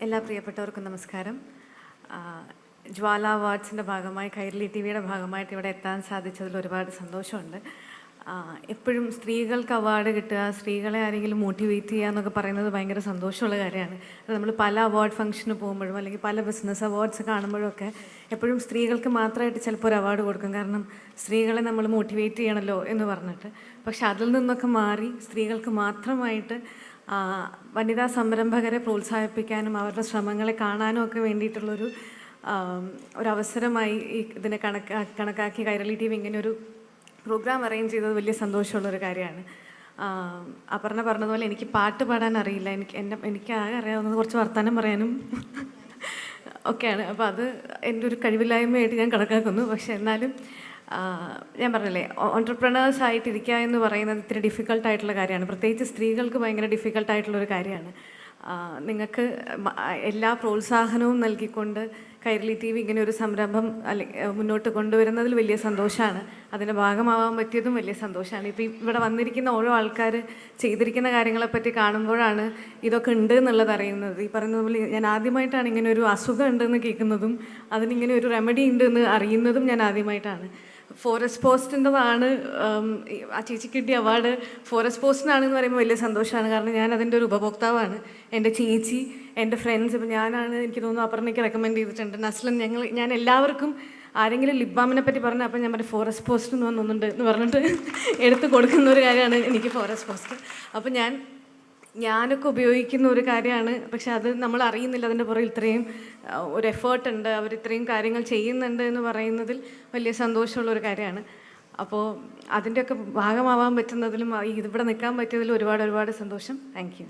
എല്ലാ പ്രിയപ്പെട്ടവർക്കും നമസ്കാരം. ജ്വാല അവാർഡ്സിൻ്റെ ഭാഗമായി കൈരളി ടി വിയുടെ ഭാഗമായിട്ട് ഇവിടെ എത്താൻ സാധിച്ചതിൽ ഒരുപാട് സന്തോഷമുണ്ട്. എപ്പോഴും സ്ത്രീകൾക്ക് അവാർഡ് കിട്ടുക, സ്ത്രീകളെ ആരെങ്കിലും മോട്ടിവേറ്റ് ചെയ്യുക എന്നൊക്കെ പറയുന്നത് ഭയങ്കര സന്തോഷമുള്ള കാര്യമാണ്. നമ്മൾ പല അവാർഡ് ഫംഗ്ഷന് പോകുമ്പോഴും അല്ലെങ്കിൽ പല ബിസിനസ് അവാർഡ്സ് കാണുമ്പോഴും ഒക്കെ എപ്പോഴും സ്ത്രീകൾക്ക് മാത്രമായിട്ട് ചിലപ്പോൾ ഒരു അവാർഡ് കൊടുക്കും. കാരണം സ്ത്രീകളെ നമ്മൾ മോട്ടിവേറ്റ് ചെയ്യണമല്ലോ എന്ന് പറഞ്ഞിട്ട്. പക്ഷെ അതിൽ നിന്നൊക്കെ മാറി സ്ത്രീകൾക്ക് മാത്രമായിട്ട് വനിതാ സംരംഭകരെ പ്രോത്സാഹിപ്പിക്കാനും അവരുടെ ശ്രമങ്ങളെ കാണാനും ഒക്കെ വേണ്ടിയിട്ടുള്ളൊരു ഒരവസരമായി ഇതിനെ കണക്കാക്കി കൈരളി ടി വി ഇങ്ങനെ ഒരു പ്രോഗ്രാം അറേഞ്ച് ചെയ്തത് വലിയ സന്തോഷമുള്ളൊരു കാര്യമാണ്. അപർണ പറഞ്ഞതുപോലെ എനിക്ക് പാട്ട് പാടാൻ അറിയില്ല. എനിക്ക് ആകെ അറിയാവുന്നത് കുറച്ച് വർത്തമാനം പറയാനും ഒക്കെയാണ്. അപ്പോൾ അത് എൻ്റെ ഒരു കഴിവില്ലായ്മയായിട്ട് ഞാൻ കണക്കാക്കുന്നു. പക്ഷെ എന്നാലും ഞാൻ പറഞ്ഞില്ലേ, ഓൺട്രപ്രണേഴ്സ് ആയിട്ടിരിക്കുക എന്ന് പറയുന്നത് ഇത്തിരി ഡിഫിക്കൽട്ടായിട്ടുള്ള കാര്യമാണ്. പ്രത്യേകിച്ച് സ്ത്രീകൾക്ക് ഭയങ്കര ഡിഫിക്കൽട്ടായിട്ടുള്ളൊരു കാര്യമാണ്. നിങ്ങൾക്ക് എല്ലാ പ്രോത്സാഹനവും നൽകിക്കൊണ്ട് കൈരളി ടി വി ഇങ്ങനെ ഒരു സംരംഭം മുന്നോട്ട് കൊണ്ടുവരുന്നതിൽ വലിയ സന്തോഷമാണ്. അതിൻ്റെ ഭാഗമാവാൻ പറ്റിയതും വലിയ സന്തോഷമാണ്. ഇപ്പോൾ ഇവിടെ വന്നിരിക്കുന്ന ഓരോ ആൾക്കാർ ചെയ്തിരിക്കുന്ന കാര്യങ്ങളെപ്പറ്റി കാണുമ്പോഴാണ് ഇതൊക്കെ ഉണ്ട് എന്നുള്ളത് അറിയുന്നത്. ഈ പറയുന്നത് പോലെ ഞാൻ ആദ്യമായിട്ടാണ് ഇങ്ങനെ ഒരു അസുഖം ഉണ്ടെന്ന് കേൾക്കുന്നതും അതിനിങ്ങനെ ഒരു റെമഡി ഉണ്ടെന്ന് അറിയുന്നതും ഞാൻ ആദ്യമായിട്ടാണ്. ഫോറസ്റ്റ് പോസ്റ്റിൻ്റെതാണ് ആ ചേച്ചിക്ക് കിട്ടിയ അവാർഡ്. ഫോറസ്റ്റ് പോസ്റ്റിനാണെന്ന് പറയുമ്പോൾ വലിയ സന്തോഷമാണ്. കാരണം ഞാൻ അതിൻ്റെ ഒരു ഉപഭോക്താവാണ്. എൻ്റെ ചേച്ചി, എൻ്റെ ഫ്രണ്ട്സ്, ഇപ്പോൾ ഞാനാണ്, എനിക്ക് തോന്നുന്നു അപർണയ്ക്ക് റെക്കമെൻഡ് ചെയ്തിട്ടുണ്ട്, നസ്ലൻ, ഞാൻ എല്ലാവർക്കും ആരെങ്കിലും ലിപ് ബാമിനെ പറ്റി പറഞ്ഞാൽ അപ്പം ഞാൻ പറയും ഫോറസ്റ്റ് പോസ്റ്റ് എന്ന് വന്നിട്ടുണ്ട് എന്ന് പറഞ്ഞിട്ട് എടുത്ത് കൊടുക്കുന്ന ഒരു കാര്യമാണ് എനിക്ക് ഫോറസ്റ്റ് പോസ്റ്റ്. അപ്പോൾ ഞാനൊക്കെ ഉപയോഗിക്കുന്ന ഒരു കാര്യമാണ്. പക്ഷെ അത് നമ്മൾ അറിയുന്നില്ല, അതിൻ്റെ പുറകിൽ ഇത്രയും ഒരു എഫേർട്ട് ഉണ്ട്, അവർ ഇത്രയും കാര്യങ്ങൾ ചെയ്യുന്നുണ്ട് എന്ന് പറയുന്നതിൽ വലിയ സന്തോഷമുള്ളൊരു കാര്യമാണ്. അപ്പോൾ അതിൻ്റെയൊക്കെ ഭാഗമാവാൻ പറ്റുന്നതിലും ഇവിടെ നിൽക്കാൻ പറ്റിയതിലും ഒരുപാട് സന്തോഷം. Thank you.